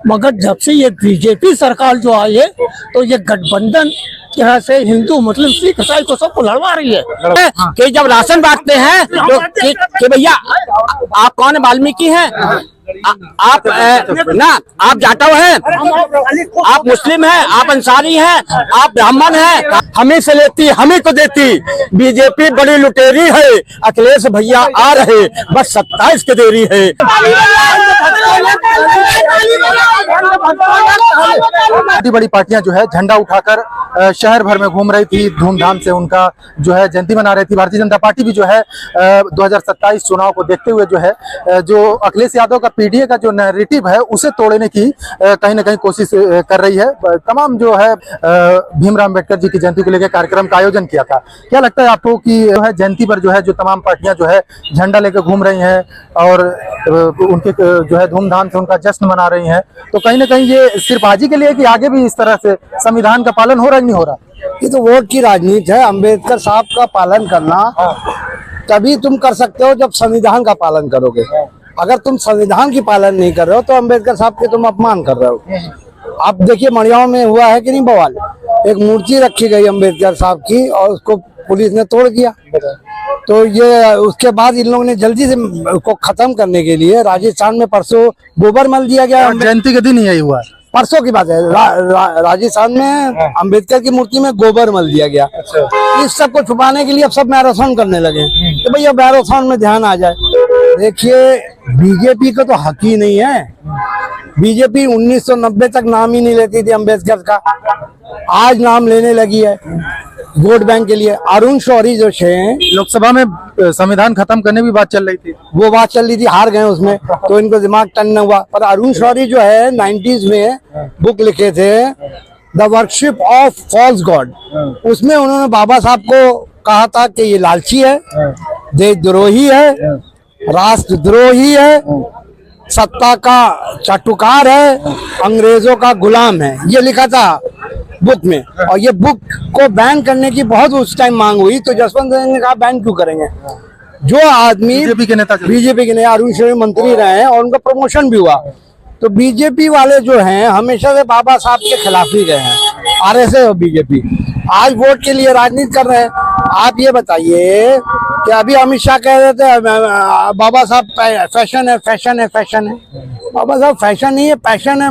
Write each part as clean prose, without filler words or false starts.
मगर जब से ये बीजेपी सरकार जो आई है तो ये गठबंधन यहाँ से हिंदू मुस्लिम सिख ईसाई को सबको लड़वा रही है। कि जब राशन बांटते हैं तो कि भैया आप कौन है, वाल्मीकि हैं, आप ना आप जाटव हैं, आप मुस्लिम हैं, आप अंसारी हैं, आप ब्राह्मण हैं, हमें से लेती हमें को देती। बीजेपी बड़ी लुटेरी है, अखिलेश भैया आ रहे, बस 27 की देरी है। बड़ी बड़ी पार्टियां जो है झंडा उठाकर शहर भर में घूम रही थी, धूमधाम से उनका जो है जयंती मना रही थी। भारतीय जनता पार्टी भी जो है 2027 चुनाव को देखते हुए जो है जो अखिलेश यादव का पीडीए का जो नैरेटिव है उसे तोड़ने की कहीं ना कहीं कोशिश कर रही है। तमाम जो है भीमराव अम्बेडकर जी की जयंती को लेकर कार्यक्रम का आयोजन किया था। क्या लगता है आपको कि जो है जयंती पर जो है जो तमाम पार्टियां जो है झंडा लेकर घूम रही हैं और उनके जो है धूमधाम से उनका जश्न मना रही हैं, तो कहीं ना कहीं ये सिर्फ आज ही के लिए कि आगे भी इस तरह से संविधान का पालन हो रहा है नहीं हो रहा? ये तो वोट की राजनीति है। अम्बेडकर साहब का पालन करना तभी तुम कर सकते हो जब संविधान का पालन करोगे। अगर तुम संविधान की पालन नहीं कर रहे हो तो अम्बेडकर साहब के तुम अपमान कर रहे हो। आप देखिए मड़ियाव में हुआ है कि नहीं बवाल, एक मूर्ति रखी गई अम्बेडकर साहब की और उसको पुलिस ने तोड़ दिया। तो ये उसके बाद इन लोगों ने जल्दी से उसको खत्म करने के लिए राजस्थान में परसों गोबर मल दिया गया। जयंती के दिन ही यही हुआ, परसों की बात है। राजस्थान में अंबेडकर की मूर्ति में गोबर मल दिया गया। इस सब को छुपाने के लिए अब सब मैराथन करने लगे तो भैया मैराथन में ध्यान आ जाए। देखिए बीजेपी का तो हक ही नहीं है। बीजेपी 1990 तक नाम ही नहीं लेती थी अम्बेडकर का, आज नाम लेने लगी है वोट बैंक के लिए। अरुण शौरी जो है लोकसभा में संविधान खत्म करने की बात चल रही थी, वो बात चल रही थी, हार गए उसमें तो इनको दिमाग टन हुआ। पर अरुण शौरी जो है 90s में बुक लिखे थे the worship of false god, उसमें उन्होंने बाबा साहब को कहा था कि ये लालची है, देशद्रोही है, राष्ट्रद्रोही है, सत्ता का चाटुकार है, अंग्रेजों का गुलाम है, ये लिखा था बुक में। और ये बुक को बैन करने की बहुत उस टाइम मांग हुई तो जसवंत सिंह ने कहा बैन क्यों करेंगे। जो आदमी बीजेपी के नेता अरुण शौरी मंत्री रहे हैं और उनका प्रमोशन भी हुआ। तो बीजेपी वाले जो हैं हमेशा से बाबा साहब के खिलाफ ही गए हैं, आरएसएस और बीजेपी। आज वोट के लिए राजनीति कर रहे हैं। आप ये बताइए कि अभी अमित शाह कह रहे थे बाबा साहब फैशन है, फैशन है, फैशन है। बाबा साहब फैशन नहीं है, पैशन है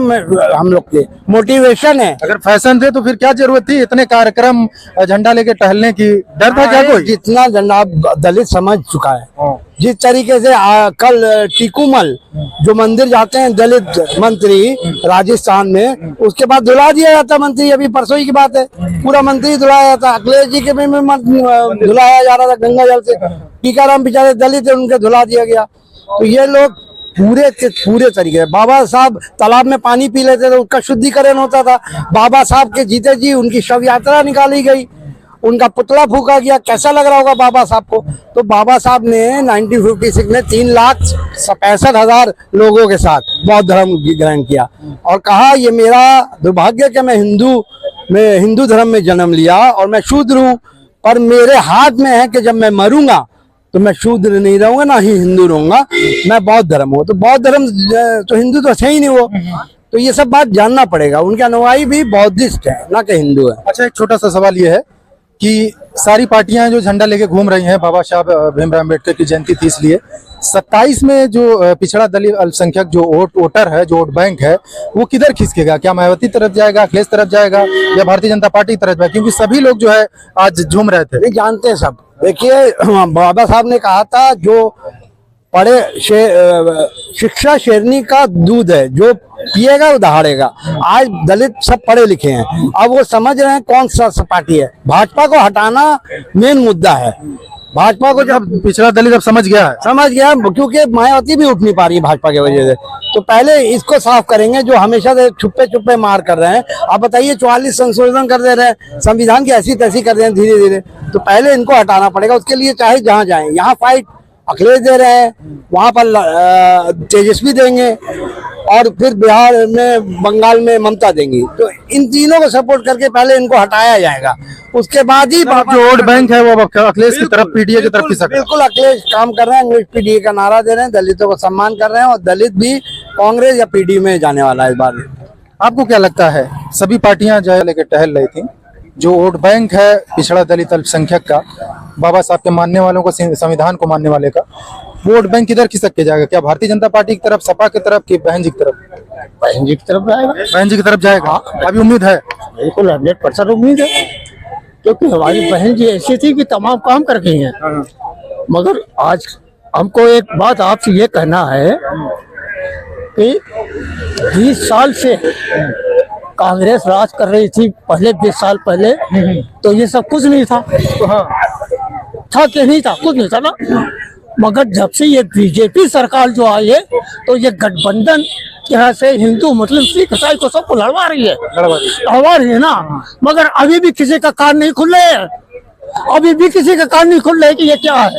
हम लोग के, मोटिवेशन है। अगर फैशन थे तो फिर क्या जरूरत थी इतने कार्यक्रम झंडा लेके टहलने की? डर था क्या कोई? जितना झंडा दलित समझ चुका है। जिस तरीके से कल टीकूमल जो मंदिर जाते हैं दलित मंत्री राजस्थान में, उसके बाद धुला दिया जाता मंत्री। अभी परसों ही की बात है, पूरा मंत्री धुलाया जाता। अखिलेश जी के भी धुलाया जा रहा था गंगा जल से। टीकाराम बेचारे दलित है, उनके धुला दिया गया। तो ये लोग पूरे तरीके बाबा साहब तालाब में पानी पी लेते थे, उसका शुद्धिकरण होता था। बाबा साहब के जीते जी उनकी शव यात्रा निकाली गई, उनका पुतला फूका गया। कैसा लग रहा होगा बाबा साहब को। तो बाबा साहब ने 1956 में 3,65,000 लोगों के साथ बौद्ध धर्म ग्रहण किया और कहा ये मेरा दुर्भाग्य कि मैं हिंदू धर्म में जन्म लिया और मैं शूद्र हूँ, पर मेरे हाथ में है कि जब मैं मरूंगा तो मैं शूद्र नहीं रहूंगा ना ही हिंदू रहूंगा, मैं बौद्ध धर्म हूँ। तो बौद्ध धर्म तो हिंदू तो है ही नहीं वो। तो ये सब बात जानना पड़ेगा। उनके अनुयायी भी बौद्धिस्ट है ना कि हिंदू है। अच्छा, एक छोटा सा सवाल ये है कि सारी पार्टियां जो झंडा लेके घूम रही हैं, बाबा साहब भीमराव अम्बेडकर की जयंती थी, इसलिए 27 में जो पिछड़ा दलित अल्पसंख्यक जो वोटर है, जो वोट बैंक है, वो किधर खिसकेगा? क्या मायावती तरफ जाएगा, अखिलेश तरफ जाएगा या भारतीय जनता पार्टी तरफ जाएगा? क्योंकि सभी लोग जो है आज झूम रहे थे। नहीं जानते हैं सब। देखिए बाबा साहब ने कहा था जो पढ़े शिक्षा शेरनी का दूध है, जो पिएगा वो दहाड़ेगा। आज दलित सब पढ़े लिखे हैं, अब वो समझ रहे हैं कौन सा पार्टी है। भाजपा को हटाना मेन मुद्दा है। भाजपा को जब पिछड़ा दलित अब समझ गया क्योंकि मायावती भी उठ नहीं पा रही है भाजपा की वजह से। तो पहले इसको साफ करेंगे जो हमेशा से छुपे मार कर रहे हैं। आप बताइए 44 संशोधन कर दे रहे हैं, संविधान की ऐसी तैसी कर रहे हैं धीरे धीरे। तो पहले इनको हटाना पड़ेगा। उसके लिए चाहे जहां जाए, यहाँ फाइट अखिलेश दे रहे हैं, वहां पर तेजस्वी देंगे और फिर बिहार में बंगाल में ममता देंगी। तो इन तीनों को सपोर्ट करके पहले इनको हटाया जाएगा, उसके बाद ही जो वोट बैंक है वो अखिलेश की तरफ, पीडीए की तरफ खिसक। बिल्कुल अखिलेश काम कर रहे हैं, इंग्लिश पीडीए का नारा दे रहे हैं, दलितों को सम्मान कर रहे हैं और दलित भी कांग्रेस या पीडी में जाने वाला है इस बार। आपको क्या लगता है, सभी पार्टियां जो है लेके टहल रही थी, जो वोट बैंक है पिछड़ा दलित अल्पसंख्यक का, बाबा साहब के मानने वालों को, संविधान को मानने वाले का, वोट बैंक किधर खिसक के जाएगा? क्या भारतीय जनता पार्टी की तरफ, सपा की तरफ, कि बहन जी की तरफ? बहन जी की तरफ जाएगा। बहन जी की तरफ जाएगा, अभी उम्मीद है? बिल्कुल 100% उम्मीद है, क्योंकि हमारी बहन जी ऐसी थी कि तमाम काम कर गई हैं। मगर आज हमको एक बात आपसे ये कहना है कि 20 साल से कांग्रेस राज कर रही थी, पहले 20 साल पहले तो ये सब कुछ नहीं था। था कि नहीं था, कुछ नहीं था ना। मगर जब से ये बीजेपी सरकार जो आई है, तो ये गठबंधन यहाँ से हिंदू मुस्लिम सिख ईसाई को सबको लड़वा रही है ना। मगर अभी भी किसी का कान नहीं खुल रहे हैं, अभी भी किसी का कान नहीं खुल रहे कि ये क्या है,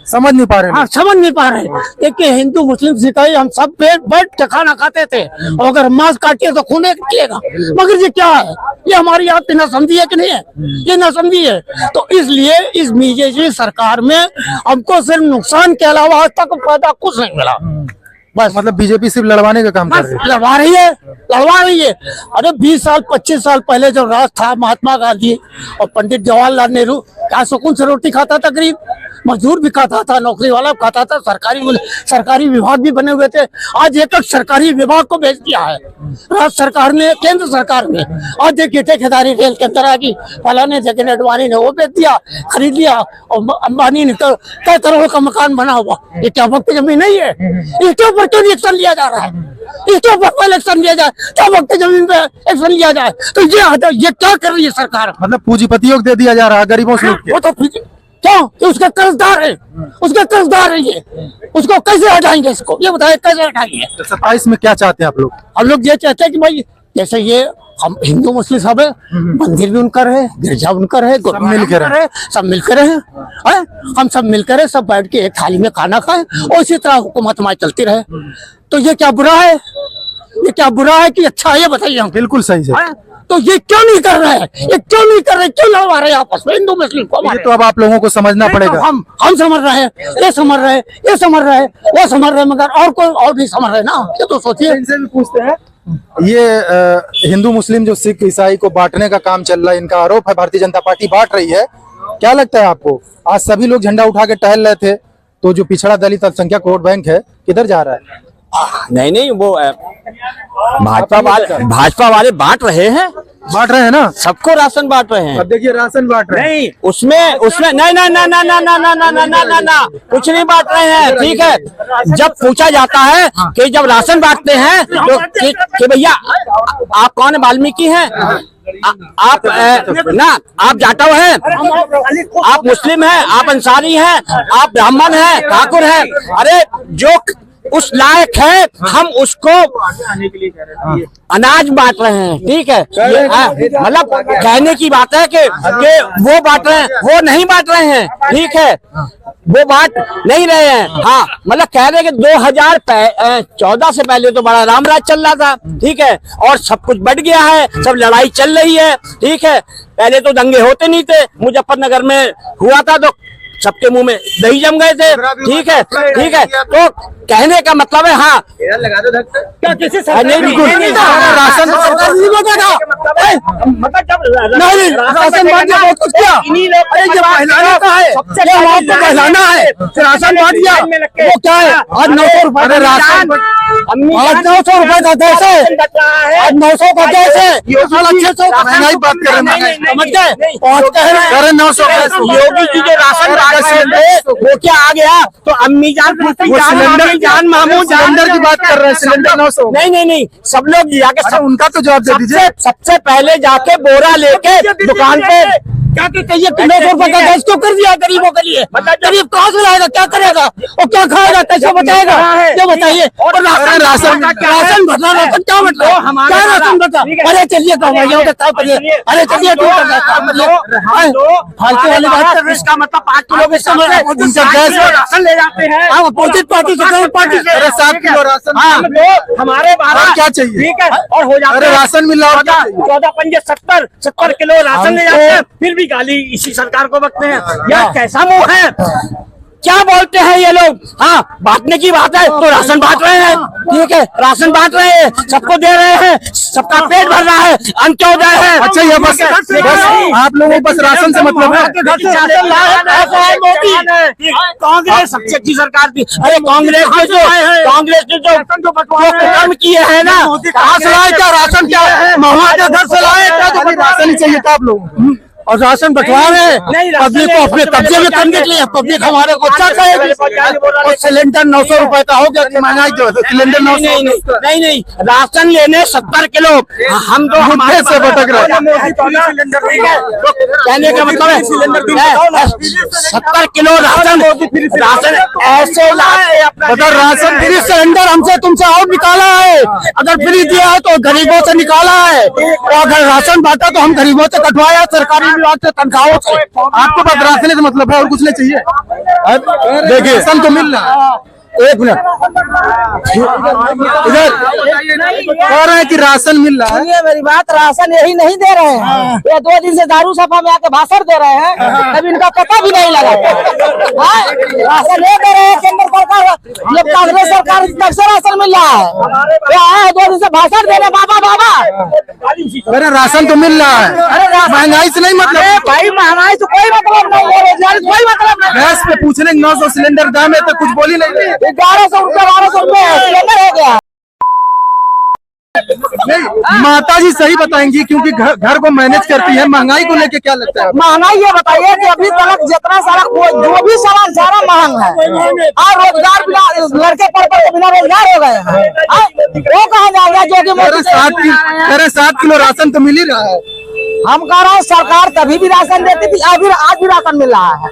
समझ नहीं पा रहे। हाँ, समझ नहीं पा रहे। देखिए हिंदू मुस्लिम सिखाई हम सब बैठ के खाना खाते थे, और अगर मांस काटिए तो खून किएगा। मगर ये क्या है, ये हमारी आप ना समझी है कि नहीं है, ये ना समझी है। तो इसलिए इस बीजेपी सरकार में हमको सिर्फ नुकसान के अलावा आज तक फायदा कुछ नहीं मिला। बस मतलब बीजेपी सिर्फ लड़वाने का काम कर रही है। लड़वा रही है। अरे 20 साल 25 साल पहले जब राज था महात्मा गांधी और पंडित जवाहरलाल नेहरू, क्या सुकून से रोटी खाता था, गरीब मजदूर भी खाता था, नौकरी वाला भी खाता था, सरकारी विभाग भी बने हुए थे। आज एक सरकारी विभाग को भेज दिया है राज्य सरकार ने, केंद्र सरकार ने। आज देखिए ठेकेदारी रेल के अंदर आ गई, फलाने जगह अडवाणी ने वो बेच दिया, खरीद लिया, और अंबानी ने कई करोड़ का मकान बना हुआ। ये क्या वक्त जमीन नहीं है? इसके ऊपर क्यों एक्शन लिया जा रहा है? इसके ऊपर एक्शन लिया जाए, क्या वक्त जमीन पे एक्शन लिया जाए? तो ये क्या कर रही है सरकार? मतलब पूंजीपतियों को दे दिया जा रहा है, गरीबों से लूट के। वो तो क्यों कि उसका कर्जदार है ये, उसको कैसे हटाएंगे? इसको ये बताए कैसे हटाएंगे? 27 में क्या चाहते हैं आप लोग? हम लोग ये चाहते हैं कि भाई जैसे ये हम हिंदू मुस्लिम सब है, मंदिर भी उनका रहे, गिरजा उनका रहे, मिलकर रहे, सब मिलकर रहे, हम सब मिलकर रहे, सब बैठ के एक थाली में खाना खाएं और इसी तरह हुकूमत हमारी चलती रहे। तो ये क्या बुरा है? ये क्या बुरा है कि अच्छा है? ये बताइए हम। बिल्कुल सही है। तो ये क्यों नहीं कर रहे हैं? ये क्यों नहीं कर रहे? क्यों लड़वा रहे हैं आपस में हिंदू मुस्लिम को? ये तो अब आप लोगों को समझना पड़ेगा। हम समझ रहे हैं, ये समझ रहे हैं, ये समझ रहे हैं, वो समझ रहे हैं, मगर और कोई और भी समझ रहे हैं ना। ये तो सोचिए। इनसे भी पूछते हैं, ये हिंदू मुस्लिम जो सिख ईसाई को बांटने का काम चल रहा है, इनका आरोप है भारतीय जनता पार्टी बांट रही है। क्या लगता है आपको? आज सभी लोग झंडा उठा के टहल रहे थे, तो जो पिछड़ा दलित अल्पसंख्यक वोट बैंक है किधर जा रहा है? नहीं, वो भाजपा वाले बांट रहे हैं ना, सबको राशन बांट रहे हैं। अब देखिए राशन बांट रहे हैं। नहीं, उसमें ना कुछ नहीं बांट रहे हैं। ठीक है, जब पूछा जाता है कि जब राशन बांटते हैं तो कि भैया आप कौन वाल्मीकि हैं, आप जाटव हैं, आप मुस्लिम हैं, आप अंसारी हैं, आप ब्राह्मण हैं, ठाकुर हैं। अरे जो उस लायक है हम उसको अनाज बांट रहे हैं। ठीक है, मतलब कहने की बात है कि वो बांट रहे हैं, वो नहीं बांट रहे हैं। ठीक है, वो बांट नहीं रहे हैं। हाँ, मतलब कह रहे हैं कि 2014 से पहले तो बड़ा रामराज चल रहा था। ठीक है, और सब कुछ बढ़ गया है, सब लड़ाई चल रही है। ठीक है, पहले तो दंगे होते नहीं थे, मुजफ्फरनगर में हुआ था तो सबके मुंह में दही जम गए थे। ठीक है, तो कहने का मतलब है हाँ लगा दो क्या किसी नहीं राशन राशन बांट दिया, बहुत कुछ किया। पहलाना का है, आपको पहलाना है। राशन बांट दिया, वो क्या है? आज 900 रुपए राशन, आज 900 रुपए का गैस है, आज 900 का गैस है, 600 महंगाई बात कर रहे हैं, समझ गए? और कह रहे 900। योगी जी जो राशन वो क्या आ गया तो अम्मी जान मामू सिलेंडर की बात कर रहे हैं, सिलेंडर 900। नहीं, सब लोग जाके उनका तो जवाब दे दीजिए। सबसे पहले जाके बोरा लेके दुकान पे क्या कहिए कि 900 रुपए का गैस क्यों कर दिया गरीबों के लिए? गरीब कहाँ से लाएगा, क्या करेगा और क्या खाएगा, कैसे बचाएगा? ये बताइए। और राशन भरना, राशन क्या मतलब? क्या राशन भरना? अरे चलिए अरे चलिए फालतू वाली बात कर। इसका मतलब 5 किलो राशन ले जाते हैं अपोजिट पार्टी से 7 किलो राशन हमारे बाहर क्या चाहिए? ठीक है, और हो जाता है राशन मिल रहा है 14-15-70 किलो राशन ले जाते हैं, फिर भी गाली इसी सरकार को बकते हैं। यह कैसा मुंह है? क्या बोलते हैं ये लोग? हाँ, बांटने की बात है तो राशन बांट रहे हैं, ठीक है, राशन बांट रहे हैं, सबको दे रहे हैं, सबका पेट भर रहा है, अंत्योदय है। अच्छा, ये बस आप लोगों को बस राशन से मतलब है? कांग्रेस सबसे अच्छी सरकार थी। अरे कांग्रेस ने जो कर्म किए हैं ना, कहाँ से लाए? क्या राशन क्या महंगा के घर से लाए? क्या तो राशन ही चाहिए था आप लोग, और राशन बंटवा रहे पब्लिक को अपने कब्जे में करने के लिए। पब्लिक हमारे को क्या कहेगी? और सिलेंडर 900 रुपए का हो गया, महंगाई जो है सिलेंडर 900। नहीं, राशन लेने 70 किलो हम तो हमारे से भटक रहे हैं। कहने का मतलब है 70 किलो राशन ऐसे अगर राशन फ्री सिलेंडर हमसे तुमसे और निकाला है, अगर फ्री दिया है तो गरीबों से निकाला है, और अगर राशन बांटा तो हम गरीबों से कटवाया, सरकारी विभाग से, तनख्वाहों से। आपको बस राशन से मतलब है और कुछ नहीं चाहिए? देखिए, राशन तो मिल रहा है। एक मिनट, इधर कह रहे हैं कि राशन मिल रहा है। सुनिए मेरी बात, राशन यही नहीं दे रहे हैं, ये 2 दिन से दारू सफा में आके भाषण दे रहे हैं, तभी इनका पता भी नहीं लगा। राशन ले दे रहे हैं केंद्र सरकार, ये कांग्रेस सरकार तब से राशन मिल रहा है। ये आया 2 दिन से भाषण दे रहे, बाबा अरे राशन तो मिल रहा है, महंगाई से नहीं मतलब? भाई महंगाई से कोई मतलब नहीं, बेरोजगारी से कोई मतलब नहीं। गैस पे पूछने 900 सिलेंडर दाम है तो कुछ बोली नहीं। 1100 रुपये 1200 रुपये सिलेंडर हो गया। नहीं, माता जी सही बताएंगी क्योंकि घर को मैनेज करती है। महंगाई को लेके क्या लगता है? महंगाई ये बताइए कि अभी तक जितना सारा जो भी सामान सारा महंग है, और रोजगार बिना लड़के पढ़ के बिना रोजगार हो गए हैं, वो कहाँ जाएगा? जो कि 7 किलो राशन तो मिल ही रहा है। हम कह रहे हैं सरकार तभी भी राशन देती थी, अभी आज भी राशन मिल रहा है,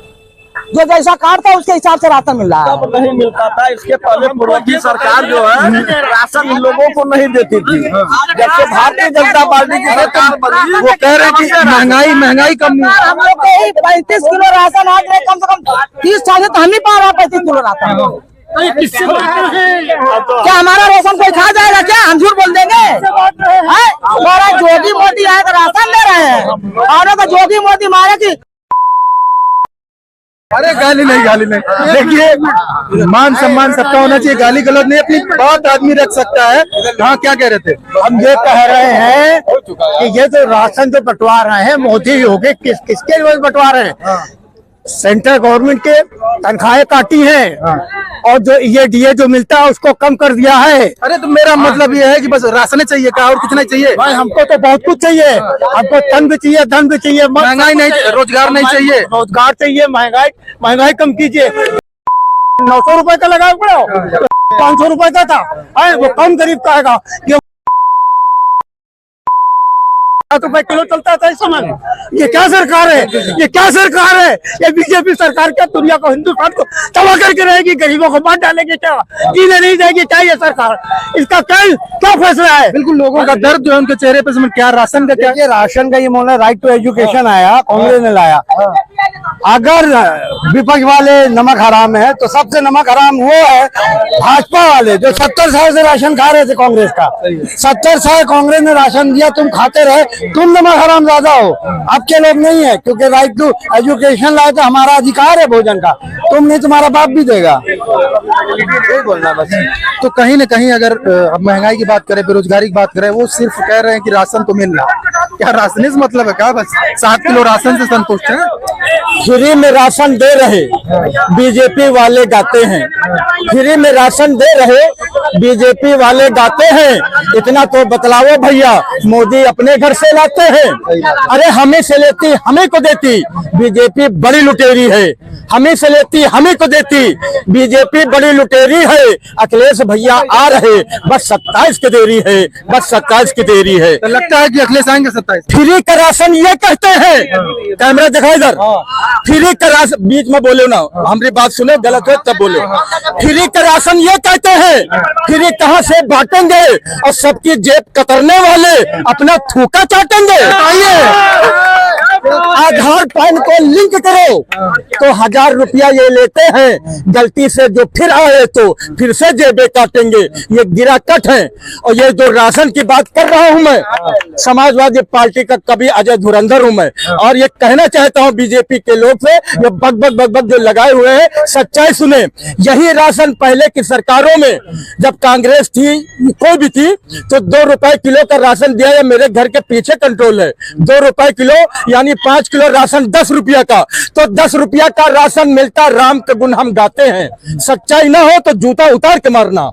जो जैसा कार्ड था उसके हिसाब से राशन मिल रहा है। नहीं मिलता था, इसके पहले पूर्वी सरकार जो है राशन इन लोगों को नहीं देती थी। जब से भारतीय जनता पार्टी की सरकार बनी, वो कह रहे हैं कि महंगाई कम नहीं है। हम लोग को 35 किलो राशन आज में कम से कम 30 साल से तो हम ही पा रहे हैं 35 किलो राशन। क्या हमारा राशन कोई खा जाएगा क्या? हम झूठ बोल देंगे? हमारा जोगी मोदी आए तो राशन दे रहे हैं, और तो जोगी मोदी मारे की अरे गाली नहीं। देखिए, मान सम्मान सबका होना चाहिए, गाली गलत नहीं, अपनी बात आदमी रख सकता है। हाँ, क्या कह रहे थे? हम ये कह रहे हैं कि ये जो राशन जो बंटवा रहे हैं मोदी योगी किसके लिए बंटवा रहे हैं? सेंट्रल गवर्नमेंट के तनख्वाहें काटी हैं, और जो ये जो मिलता है उसको कम कर दिया है। अरे तो मेरा मतलब ये है कि बस राशन चाहिए, क्या और कुछ नहीं चाहिए? भाई हमको तो बहुत कुछ चाहिए, हमको धन भी चाहिए, महंगाई नहीं, रोजगार नहीं चाहिए। रोजगार चाहिए, महंगाई कम कीजिए। 900 रुपए का लगाया पड़ो, 500 रुपए का था, वो कम गरीब का आएगा। ये 7 रुपए किलो चलता था इस समय। ये क्या सरकार है? ये बीजेपी सरकार क्या दुनिया को, हिंदुस्तान को तबाह करके रहेगी? गरीबों को बांट डालेगी क्या? जीने नहीं देगी क्या ये सरकार? इसका क्या फैसला है? बिल्कुल, लोगों का दर्द जो है उनके चेहरे पे। क्या राशन का क्या? राशन का ये मामला, राइट टू एजुकेशन आया, कांग्रेस ने लाया। अगर विपक्ष वाले नमक हराम है तो सबसे नमक हराम वो है भाजपा वाले, जो 70 साल से राशन खा रहे थे कांग्रेस का। 70 साल कांग्रेस ने राशन दिया, तुम खाते रहे, तुम नमक हराम ज्यादा हो। अब के लोग नहीं है, क्योंकि राइट टू एजुकेशन लाए तो हमारा अधिकार है भोजन का, तुम नहीं, तुम्हारा बाप भी देगा। यही बोलना बस। तो कहीं न कहीं अगर महंगाई की बात करें, बेरोजगारी की बात करें, वो सिर्फ कह रहे हैं कि राशन तो मिल रहा। क्या राशन से मतलब है? क्या बस 7 किलो राशन से संतुष्ट है? फ्री में राशन दे रहे बीजेपी वाले गाते हैं, फ्री में राशन दे रहे बीजेपी वाले गाते हैं। इतना तो बतलाओ भैया, मोदी अपने घर से लाते हैं। अरे हमें से लेती हमें को देती, बीजेपी बड़ी लुटेरी है। हमें से लेती हमें को देती, बीजेपी बड़ी लुटेरी है। अखिलेश भैया आ रहे, बस 27 की देरी है, बस 27 की देरी है। तो लगता है कि अखिलेश आएंगे 27। फ्री का राशन ये कहते हैं, कैमरा दिखाओ इधर। फ्री का राशन, बीच में बोले ना, हमारी बात सुने, गलत हो तब बोले। फ्री का राशन ये कहते हैं, फ्री कहाँ से बांटेंगे? और सबकी जेब कतरने वाले अपना थूका चाटेंगे। आधार पैन को लिंक करो तो 1000 रुपया ये लेते हैं। गलती से जो फिर आए तो फिर से जेबें काटेंगे। ये गिरा कट है। और ये जो राशन की बात कर रहा हूं मैं, समाजवादी पार्टी का कभी अजय धुरंधर हूं मैं। और ये कहना चाहता हूं बीजेपी के लोग से, ये बग जो लगाए हुए हैं, सच्चाई सुने। यही राशन पहले की सरकारों में जब कांग्रेस थी, कोई भी थी, तो 2 रुपए किलो का राशन दिया। या मेरे घर के पीछे कंट्रोल है, 2 रुपए किलो यानी 5 किलो राशन 10 रुपया का। तो 10 रुपया का राशन मिलता, राम के गुण हम गाते हैं। सच्चाई ना हो तो जूता उतार के मारना।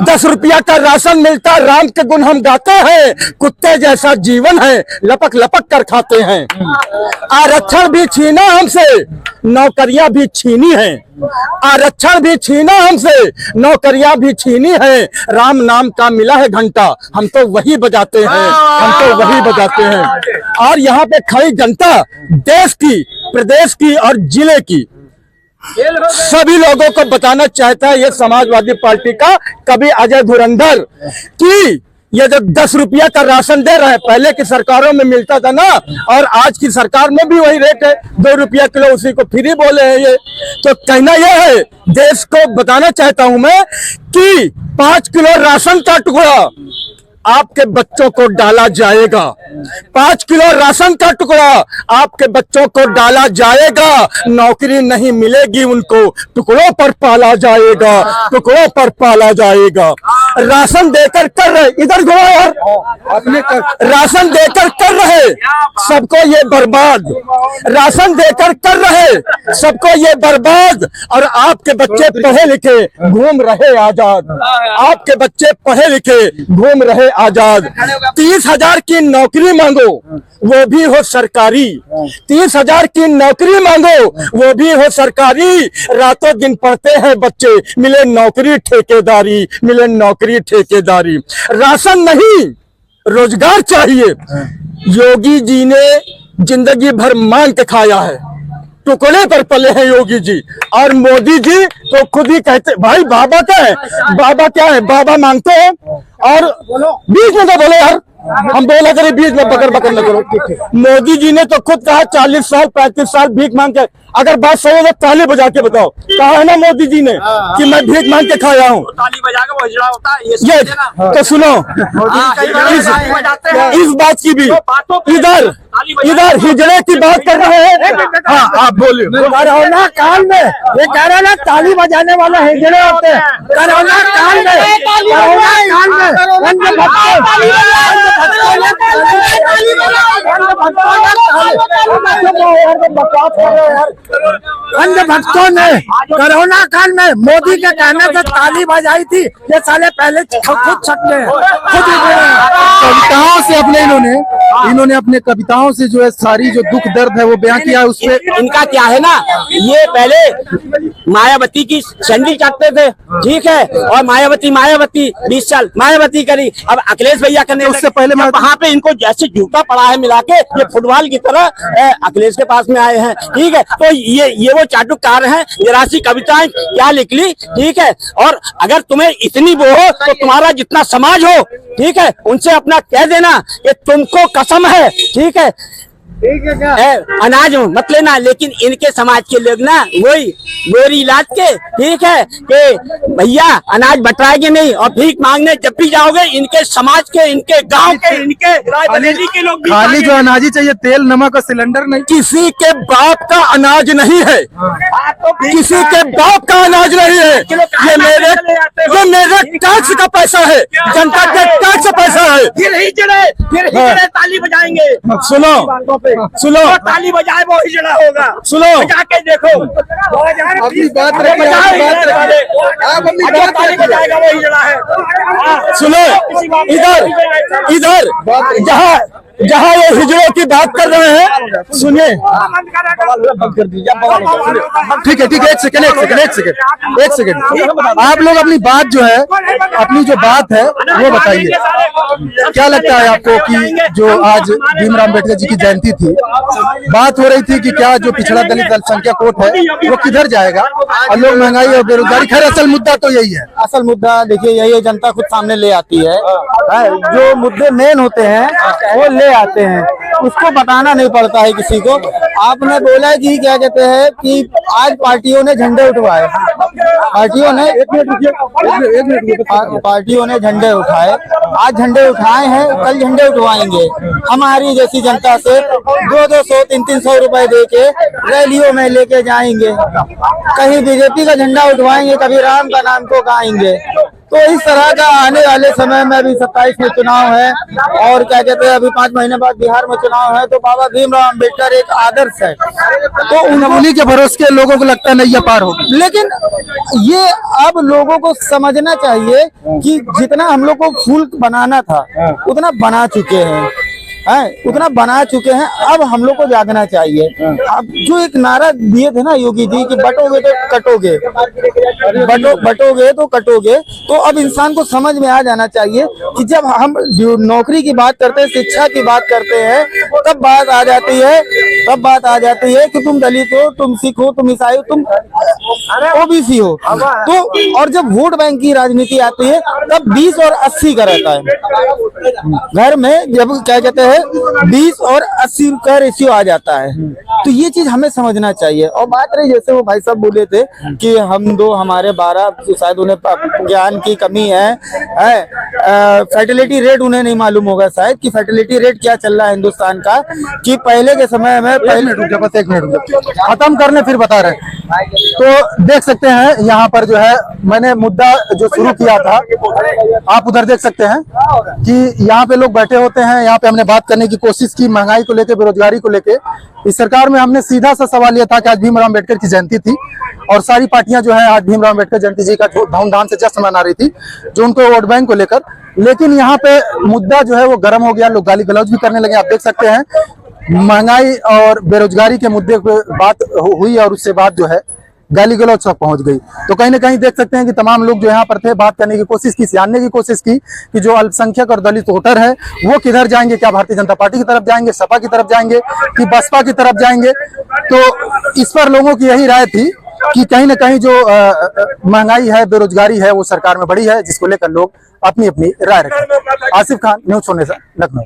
10 रुपया का राशन मिलता, राम के गुण हम गाते हैं। कुत्ते जैसा जीवन है, लपक लपक कर खाते हैं। आरक्षण भी छीना हमसे, नौकरियां भी छीनी है। आरक्षण भी छीना हमसे, नौकरियां भी छीनी है। राम नाम का मिला है घंटा, हम तो वही बजाते हैं, हम तो वही बजाते हैं। और यहाँ पे खड़ी जनता देश की, प्रदेश की और जिले की सभी लोगों को बताना चाहता है, ये समाजवादी पार्टी का कभी अजय धुरंधर कि ये जो 10 रुपया का राशन दे रहे हैं, पहले की सरकारों में मिलता था ना, और आज की सरकार में भी वही रेट है, 2 रुपया किलो, उसी को फ्री बोले हैं ये। तो कहना यह है, देश को बताना चाहता हूं मैं कि 5 किलो राशन का टुकड़ा आपके बच्चों को डाला जाएगा। 5 किलो राशन का टुकड़ा आपके बच्चों को डाला जाएगा। नौकरी नहीं मिलेगी उनको, टुकड़ों पर पाला जाएगा, टुकड़ों पर पाला जाएगा। राशन देकर कर रहे, इधर घुमा यार, अपने राशन देकर कर रहे सबको ये बर्बाद, राशन देकर कर रहे सबको ये बर्बाद। और आपके बच्चे पढ़े लिखे घूम रहे आजाद, आपके बच्चे पढ़े लिखे घूम रहे आजाद। 30,000 की नौकरी मांगो, वो भी हो सरकारी। 30,000 की नौकरी मांगो, वो भी हो सरकारी। रातों दिन पढ़ते हैं बच्चे, मिले नौकरी ठेकेदारी, मिले नौकरी ठेकेदारी। राशन नहीं, रोजगार चाहिए। योगी जी ने जिंदगी भर मांग के खाया है, टुकड़े पर पले हैं योगी जी। और मोदी जी तो खुद ही कहते, भाई बाबा क्या है, बाबा क्या है, बाबा मांगते हैं। और बीच में तो बोले यार, हम बोला करें बीच में बकर बकर न करो। मोदी जी ने तो खुद कहा 40 साल 35 साल भीख मांग के, अगर बात सही है तो ताली बजा के बताओ। कहा है ना मोदी जी ने कि मैं भीख मांग के खाया हूँ, ताली बजा के वो होता है ये तो सुनो इस बात की भी, इधर इधर हिजड़े की बात कर रहे हैं। हाँ आप बोलिए। कोरोना काल में ये कह रहे हैं ना, ताली बजाने वाले हिजड़े होते हैं। कोरोना काल में, कोरोना काल में अन्य भक्तों ने कोरोना काल में मोदी के कहने से ताली बजाई थी। ये साले पहले खुद सकते हैं, खुद कविताओं से अपने इन्होंने अपने कविताओं से जो है सारी जो दुख दर्द है वो बयां किया। उसपे इनका क्या है ना, ये पहले मायावती की सैंडल चाटते थे, ठीक है, और मायावती 20 साल मायावती करी। अब अखिलेश भैया करने, उससे पहले वहाँ पे इनको जैसे जूता पड़ा है मिला के, ये फुटबॉल की तरह अखिलेश के पास में आए हैं, ठीक है। तो ये वो चाटुकार हैं, निराशी कविताएं क्या लिख ली, ठीक है। और अगर तुम्हें इतनी वो हो तो तुम्हारा जितना समाज हो, ठीक है, उनसे अपना कह देना कि तुमको कसम है, ठीक है, अनाज मत लेना। लेकिन इनके समाज के लोग ना वही गोरी इलाज के, ठीक है, कि भैया अनाज बटवाएंगे नहीं। और भीख मांगने जब भी जाओगे, इनके समाज के, इनके गांव के, इनके रायबरेली के लोग खाली जो अनाज ही चाहिए, तेल नमक और सिलेंडर नहीं। किसी के बाप का अनाज नहीं है, किसी के बाप का अनाज नहीं है। ये मेरे टैक्स का पैसा है, जनता के टैक्स का पैसा है। फिर हिजड़े ताली बजाएंगे। सुनो ताली बजाए वो हिजड़ा होगा। सुनो, बजा के देखो, अपनी बात रखिए, ताली बजाएगा वो हिजड़ा है। सुनो, इधर जहाँ ये हिजड़ों की बात कर रहे हैं, सुनिए। ठीक है, एक सेकंड। आप लोग अपनी बात जो है, अपनी जो बात है वो बताइए। क्या लगता है आपको कि जो आज भीमराव अम्बेडकर जी की जयंती थी, बात हो रही थी कि क्या जो पिछड़ा दलित अल्पसंख्यक वोट है वो किधर जाएगा, और लोग महंगाई और बेरोजगारी, खैर असल मुद्दा तो यही है। असल मुद्दा देखिए यही है, जनता खुद सामने ले आती है। जो मुद्दे मेन होते हैं वो ले आते हैं, उसको बताना नहीं पड़ता है किसी को। आपने बोला कि क्या कहते हैं कि आज पार्टियों ने झंडे उठवाए, पार्टियों ने झंडे उठाए, आज झंडे उठाए हैं, कल झंडे उठवाएंगे। हमारी जैसी जनता से 200-200, 300-300 रुपए दे के रैलियों में लेके जाएंगे, कहीं बीजेपी का झंडा उठवाएंगे, कभी राम का नाम को गाएंगे। तो इस तरह का आने वाले समय में अभी 27 में चुनाव है, और क्या कहते हैं अभी 5 महीने बाद बिहार में चुनाव है, तो बाबा भीमराव अम्बेडकर एक आदर्श है। तो उन्हीं के भरोसे लोगों को लगता नहीं ये पार होगी, लेकिन ये अब लोगों को समझना चाहिए कि जितना हम लोग को फूल बनाना था उतना बना चुके हैं, उतना बना चुके हैं। अब हम लोग को जागना चाहिए। अब जो एक नारा दिए थे ना योगी जी कि बटोगे तो कटोगे, बटोगे तो कटोगे, तो अब इंसान को समझ में आ जाना चाहिए कि जब हम नौकरी की बात करते हैं, शिक्षा की बात करते हैं, तब बात आ जाती है कि तुम दलित हो, तुम सिख हो, तुम ईसाई हो, तुम ओबीसी हो। तो और जब वोट बैंक की राजनीति आती है तब 20 और 80 का रहता है। घर में जब क्या कहते हैं 20 और 80 का रेशियो आ जाता है। तो ये चीज हमें समझना चाहिए। और बात रही जैसे वो भाई साहब बोले थे कि हमारे 12 शायद उन्हें ज्ञान की कमी है, फर्टिलिटी रेट उन्हें नहीं मालूम होगा शायद कि फर्टिलिटी रेट क्या चल रहा है हिंदुस्तान का, कि पहले के समय में एक मिनट खत्म करने फिर बता रहे हैं। तो देख सकते हैं यहाँ पर जो है मैंने मुद्दा जो शुरू किया था, आप उधर देख सकते हैं कि यहाँ पे लोग बैठे होते हैं, यहाँ पे हमने बात करने की कोशिश की महंगाई को लेके, बेरोजगारी को लेके। इस सरकार में हमने सीधा सा सवाल यह था कि आज भीमराव अम्बेडकर की जयंती थी और सारी पार्टियां जो है आज भीमराव अम्बेडकर जयंती जी का धूमधाम से जश्न मना रही थी, जो उनको वोट बैंक को लेकर। लेकिन यहाँ पे मुद्दा जो है वो गर्म हो गया, लोग गाली गलौज भी करने लगे। आप देख सकते हैं महंगाई और बेरोजगारी के मुद्दे पे बात हुई और उससे बात जो है गाली गलौज तक पहुंच गई। तो कहीं ना कहीं देख सकते हैं कि तमाम लोग जो यहाँ पर थे बात करने की कोशिश की, जानने की कोशिश की कि जो अल्पसंख्यक और दलित वोटर है वो किधर जाएंगे, क्या भारतीय जनता पार्टी की तरफ जाएंगे, सपा की तरफ जाएंगे कि बसपा की तरफ जाएंगे। तो इस पर लोगों की यही राय थी कि कहीं ना कहीं जो महंगाई है, बेरोजगारी है, वो सरकार में बढ़ी है, जिसको लेकर लोग अपनी अपनी राय रखें। आसिफ खान, न्यूज़ 24 लखनऊ।